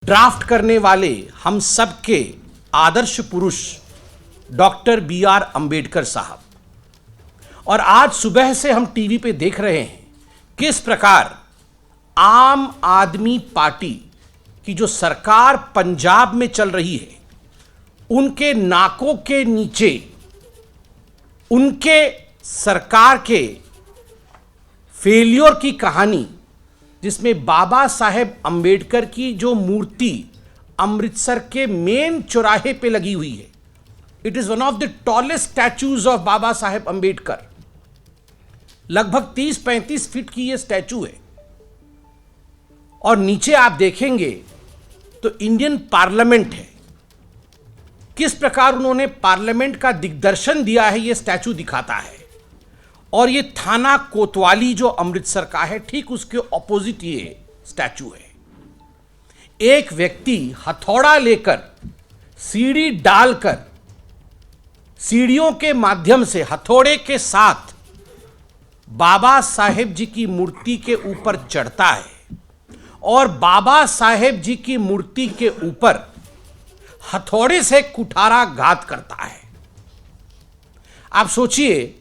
Draft करने वाले हम सबके आदर्श पुरुष डॉक्टर B.R. अंबेडकर साहब, और आज सुबह से हम टीवी पे देख रहे हैं किस प्रकार आम आदमी पार्टी की जो सरकार पंजाब में चल रही है, उनके नाकों के नीचे उनके सरकार के फेलियर की कहानी, जिसमें बाबा साहेब अंबेडकर की जो मूर्ति अमृतसर के मेन चौराहे पे लगी हुई है, it is one of the tallest statues of Baba Saheb Ambedkar. लगभग 30-35 फीट की यह स्टैचू है, और नीचे आप देखेंगे तो इंडियन पार्लियामेंट है। किस प्रकार उन्होंने पार्लियामेंट का दिग्दर्शन दिया है, यह स्टैचू दिखाता है। और ये थाना कोतवाली जो अमृतसर का है, ठीक उसके ऑपोजिट ये स्टैचू है। एक व्यक्ति हथौड़ा लेकर सीढ़ी डालकर सीढ़ियों के माध्यम से हथौड़े के साथ बाबा साहेब जी की मूर्ति के ऊपर चढ़ता है, और बाबा साहेब जी की मूर्ति के ऊपर हथौड़े से कुठारा घात करता है। आप सोचिए,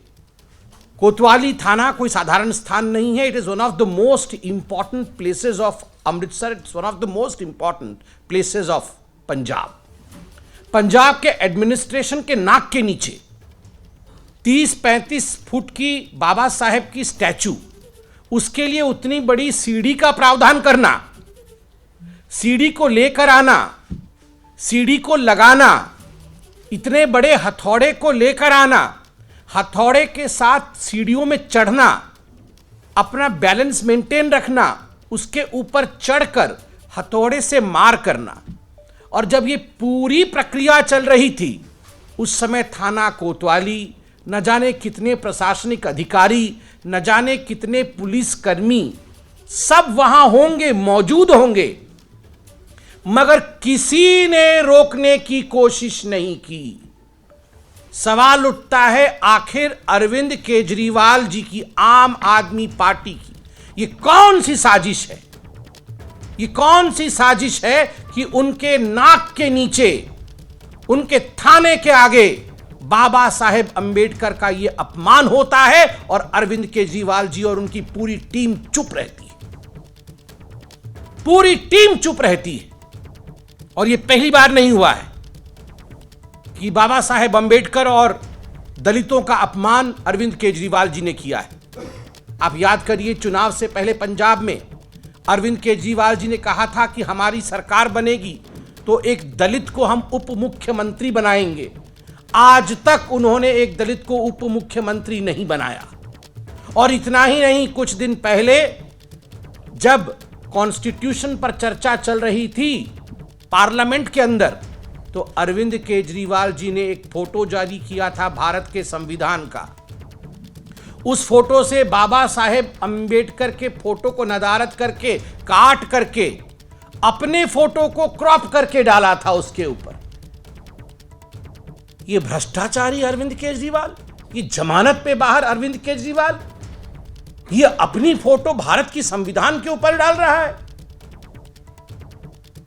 कोतवाली थाना कोई साधारण स्थान नहीं है। It is one of the most important places of Amritsar. It's one of the most important places of Punjab. Punjab के एडमिनिस्ट्रेशन के नाक के नीचे 30-35 फुट की बाबा साहेब की स्टैचू, उसके लिए उतनी बड़ी सीढ़ी का प्रावधान करना, सीढ़ी को लेकर आना, सीढ़ी को लगाना, इतने बड़े हथौड़े को लेकर आना, हथौड़े के साथ सीढ़ियों में चढ़ना, अपना बैलेंस मेंटेन रखना, उसके ऊपर चढ़कर हथौड़े से मार करना। और जब ये पूरी प्रक्रिया चल रही थी, उस समय थाना कोतवाली, न जाने कितने प्रशासनिक अधिकारी, न जाने कितने पुलिसकर्मी, सब वहां होंगे, मौजूद होंगे, मगर किसी ने रोकने की कोशिश नहीं की। सवाल उठता है, आखिर अरविंद केजरीवाल जी की आम आदमी पार्टी की ये कौन सी साजिश है? ये कौन सी साजिश है कि उनके नाक के नीचे, उनके थाने के आगे बाबा साहेब अंबेडकर का ये अपमान होता है, और अरविंद केजरीवाल जी और उनकी पूरी टीम चुप रहती है। पूरी टीम चुप रहती है। और ये पहली बार नहीं हुआ है कि बाबा साहेब अंबेडकर और दलितों का अपमान अरविंद केजरीवाल जी ने किया है। आप याद करिए, चुनाव से पहले पंजाब में अरविंद केजरीवाल जी ने कहा था कि हमारी सरकार बनेगी तो एक दलित को हम उप मुख्यमंत्री बनाएंगे। आज तक उन्होंने एक दलित को उप मुख्यमंत्री नहीं बनाया। और इतना ही नहीं, कुछ दिन पहले जब कॉन्स्टिट्यूशन पर चर्चा चल रही थी पार्लियामेंट के अंदर, तो अरविंद केजरीवाल जी ने एक फोटो जारी किया था भारत के संविधान का। उस फोटो से बाबा साहेब अंबेडकर के फोटो को नदारद करके, काट करके, अपने फोटो को क्रॉप करके डाला था उसके ऊपर। ये भ्रष्टाचारी अरविंद केजरीवाल, ये जमानत पे बाहर अरविंद केजरीवाल, ये अपनी फोटो भारत की संविधान के ऊपर डाल रहा है।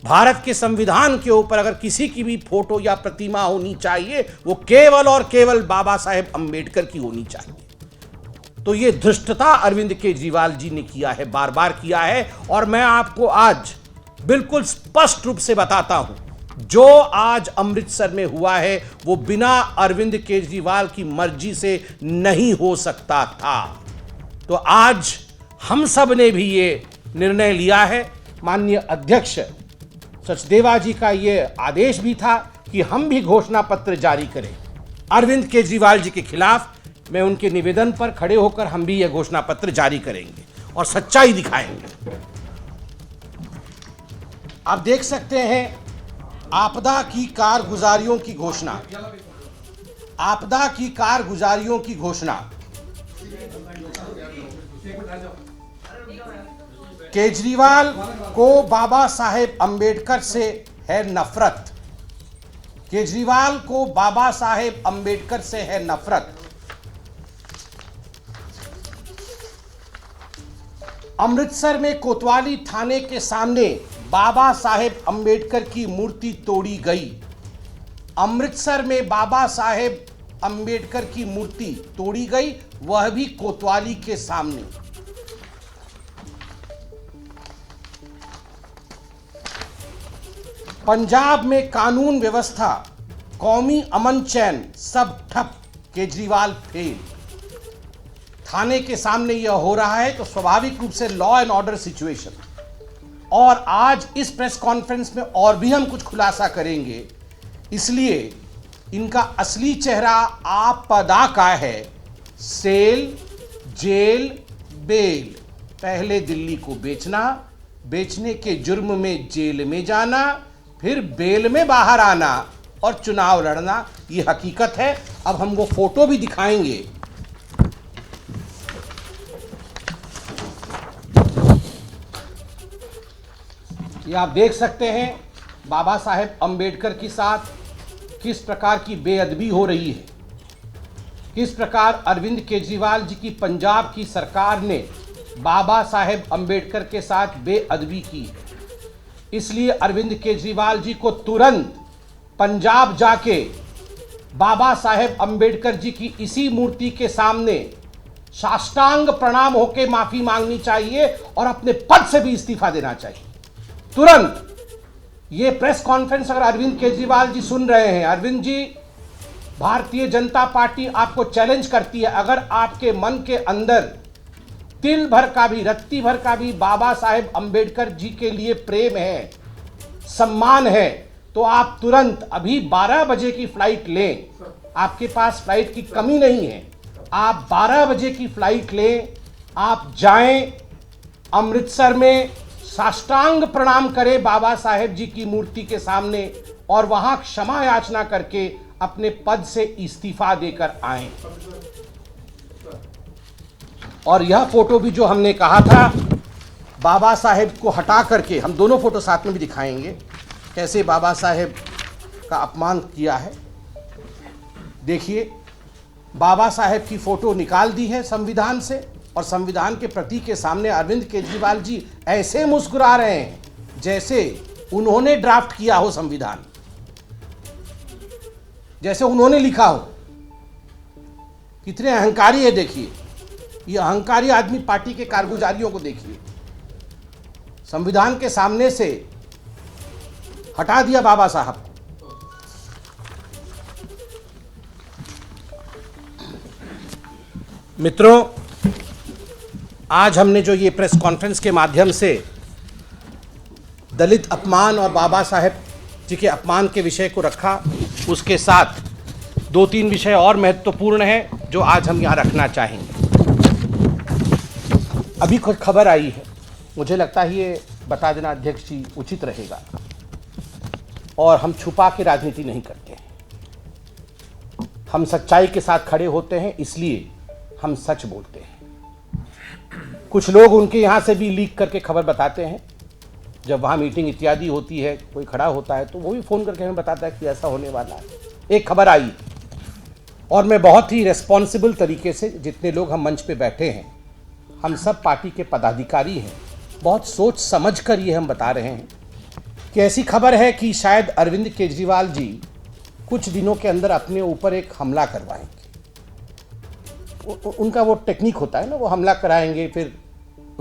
भारत के संविधान के ऊपर अगर किसी की भी फोटो या प्रतिमा होनी चाहिए, वो केवल और केवल बाबा साहेब अंबेडकर की होनी चाहिए। तो ये धृष्टता अरविंद केजरीवाल जी ने किया है, बार बार किया है। और मैं आपको आज बिल्कुल स्पष्ट रूप से बताता हूं, जो आज अमृतसर में हुआ है वो बिना अरविंद केजरीवाल की मर्जी से नहीं हो सकता था। तो आज हम सब ने भी ये निर्णय लिया है। माननीय अध्यक्ष सचदेवा जी का ये आदेश भी था कि हम भी घोषणा पत्र जारी करें अरविंद केजरीवाल जी के खिलाफ। मैं उनके निवेदन पर खड़े होकर हम भी यह घोषणा पत्र जारी करेंगे और सच्चाई दिखाएंगे। आप देख सकते हैं, आपदा की कारगुजारियों की घोषणा, आपदा की कारगुजारियों की घोषणा। केजरीवाल को बाबा साहेब अंबेडकर से है नफरत। केजरीवाल को बाबा साहेब अंबेडकर से है नफरत। अमृतसर में कोतवाली थाने के सामने बाबा साहेब अंबेडकर की मूर्ति तोड़ी गई। अमृतसर में बाबा साहेब अंबेडकर की मूर्ति तोड़ी गई, वह भी कोतवाली के सामने। पंजाब में कानून व्यवस्था, कौमी अमन चैन सब ठप, केजरीवाल फेल। थाने के सामने यह हो रहा है तो स्वाभाविक रूप से लॉ एंड ऑर्डर सिचुएशन। और आज इस प्रेस कॉन्फ्रेंस में और भी हम कुछ खुलासा करेंगे, इसलिए इनका असली चेहरा आपदा का है। Cell, jail, bail. पहले दिल्ली को बेचना, बेचने के जुर्म में जेल में जाना, फिर बेल में बाहर आना और चुनाव लड़ना, ये हकीकत है। अब हम वो फोटो भी दिखाएंगे। ये आप देख सकते हैं बाबा साहेब अंबेडकर के साथ किस प्रकार की बेअदबी हो रही है, किस प्रकार अरविंद केजरीवाल जी की पंजाब की सरकार ने बाबा साहेब अंबेडकर के साथ बेअदबी की है। इसलिए अरविंद केजरीवाल जी को तुरंत पंजाब जाके बाबा साहेब अंबेडकर जी की इसी मूर्ति के सामने साष्टांग प्रणाम होकर माफी मांगनी चाहिए और अपने पद से भी इस्तीफा देना चाहिए तुरंत। ये प्रेस कॉन्फ्रेंस अगर अरविंद केजरीवाल जी सुन रहे हैं, अरविंद जी, भारतीय जनता पार्टी आपको चैलेंज करती है, अगर आपके मन के अंदर तिल भर का भी, रत्ती भर का भी बाबा साहेब अंबेडकर जी के लिए प्रेम है, सम्मान है, तो आप तुरंत अभी 12 बजे की फ्लाइट लें। आपके पास फ्लाइट की कमी नहीं है, आप 12 बजे की फ्लाइट लें, आप जाएं अमृतसर में, साष्टांग प्रणाम करें बाबा साहेब जी की मूर्ति के सामने और वहां क्षमा याचना करके अपने पद से इस्तीफा देकर आएं। और यह फोटो भी जो हमने कहा था, बाबा साहेब को हटा करके, हम दोनों फोटो साथ में भी दिखाएंगे कैसे बाबा साहेब का अपमान किया है। देखिए, बाबा साहेब की फोटो निकाल दी है संविधान से और संविधान के प्रतीक के सामने अरविंद केजरीवाल जी ऐसे मुस्कुरा रहे हैं जैसे उन्होंने ड्राफ्ट किया हो संविधान, जैसे उन्होंने लिखा हो। कितने अहंकारी है देखिए, ये अहंकारी आदमी पार्टी के कारगुजारियों को देखिए, संविधान के सामने से हटा दिया बाबा साहब को। मित्रों, आज हमने जो ये प्रेस कॉन्फ्रेंस के माध्यम से दलित अपमान और बाबा साहेब जी के अपमान के विषय को रखा, उसके साथ 2-3 विषय और महत्वपूर्ण हैं जो आज हम यहाँ रखना चाहेंगे। अभी कुछ खबर आई है, मुझे लगता है ये बता देना अध्यक्ष जी उचित रहेगा, और हम छुपा के राजनीति नहीं करते हैं, हम सच्चाई के साथ खड़े होते हैं, इसलिए हम सच बोलते हैं। कुछ लोग उनके यहाँ से भी लीक करके खबर बताते हैं, जब वहाँ मीटिंग इत्यादि होती है, कोई खड़ा होता है तो वो भी फ़ोन करके हमें बताता है कि ऐसा होने वाला है। एक खबर आई और मैं बहुत ही रेस्पॉन्सिबल तरीके से, जितने लोग हम मंच पे बैठे हैं, हम सब पार्टी के पदाधिकारी हैं, बहुत सोच समझ कर ये हम बता रहे हैं कि ऐसी खबर है कि शायद अरविंद केजरीवाल जी कुछ दिनों के अंदर अपने ऊपर एक हमला करवाएंगे। उनका वो टेक्निक होता है ना, वो हमला कराएंगे, फिर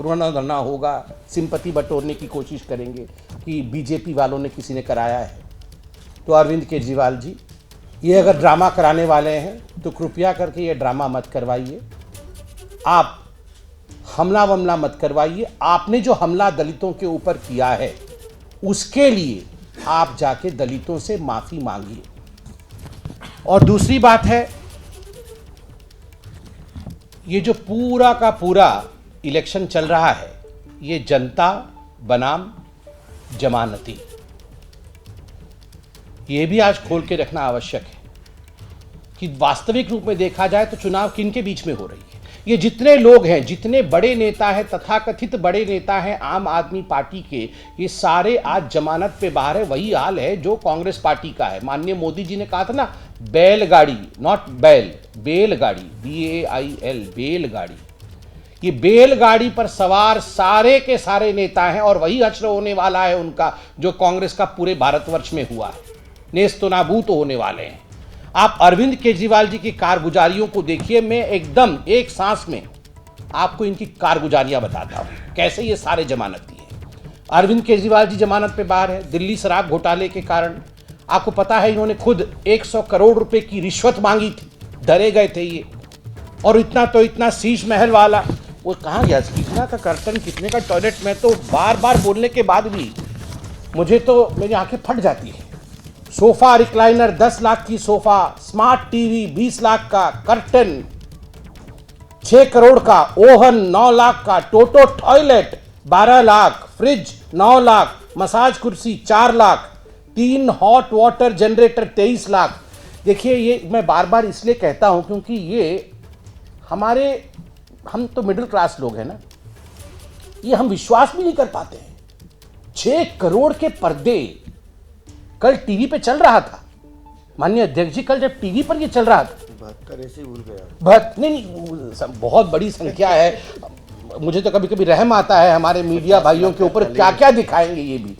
रोना धरना होगा, सिंपैथी बटोरने की कोशिश करेंगे कि बीजेपी वालों ने किसी ने कराया है। तो अरविंद केजरीवाल जी, ये अगर ड्रामा कराने वाले हैं तो कृपया करके ये ड्रामा मत करवाइए, आप हमला वमला मत करवाइए। आपने जो हमला दलितों के ऊपर किया है उसके लिए आप जाके दलितों से माफ़ी मांगिए। और दूसरी बात है, ये जो पूरा का पूरा इलेक्शन चल रहा है, ये जनता बनाम जमानती, ये भी आज खोल के रखना आवश्यक है कि वास्तविक रूप में देखा जाए तो चुनाव किन के बीच में हो रही है। ये जितने लोग हैं, जितने बड़े नेता हैं, तथाकथित बड़े नेता हैं आम आदमी पार्टी के, ये सारे आज जमानत पे बाहर है। वही हाल है जो कांग्रेस पार्टी का है। माननीय मोदी जी ने कहा था ना, बैलगाड़ी, नॉट बैल, बेलगाड़ी, BAIL, बेलगाड़ी, ये बैलगाड़ी पर सवार सारे के सारे नेता हैं और वही हश्र होने वाला है उनका जो कांग्रेस का पूरे भारतवर्ष में हुआ है, नेस्तो नाबूद होने वाले हैं। आप अरविंद केजरीवाल जी की कारगुजारियों को देखिए, मैं एकदम एक सांस में आपको इनकी कारगुजारियां बताता हूं कैसे ये सारे जमानती हैं। अरविंद केजरीवाल जी जमानत पे बाहर है दिल्ली शराब घोटाले के कारण। आपको पता है इन्होंने खुद 100 करोड़ रुपए की रिश्वत मांगी थी, डरे गए थे ये। और इतना तो इतना शीश महल वाला, वो कहाँ गया, कितना का कर्टन, कितने का टॉयलेट, में तो बार बार बोलने के बाद भी मुझे तो मेरी आंखें फट जाती है। सोफा रिक्लाइनर 10 लाख की सोफा, स्मार्ट टीवी 20 लाख का, कर्टन 6 करोड़ का, ओवन 9 लाख का, Toto toilet 12 lakh, fridge 9 lakh, massage कुर्सी 4 lakh, 3 hot water generator 23 lakh. देखिए ये मैं बार बार इसलिए कहता हूं क्योंकि ये हम तो मिडिल क्लास लोग हैं ना, ये हम विश्वास भी नहीं कर पाते हैं। 6 करोड़ के पर्दे कल टीवी पे चल रहा था, माननीय अध्यक्ष जी, कल जब टीवी पर ये चल रहा था 72 ऐसे भूल गया। नहीं, बहुत बड़ी संख्या है। मुझे तो कभी कभी रहम आता है हमारे मीडिया भाइयों के ऊपर, क्या क्या दिखाएंगे ये भी।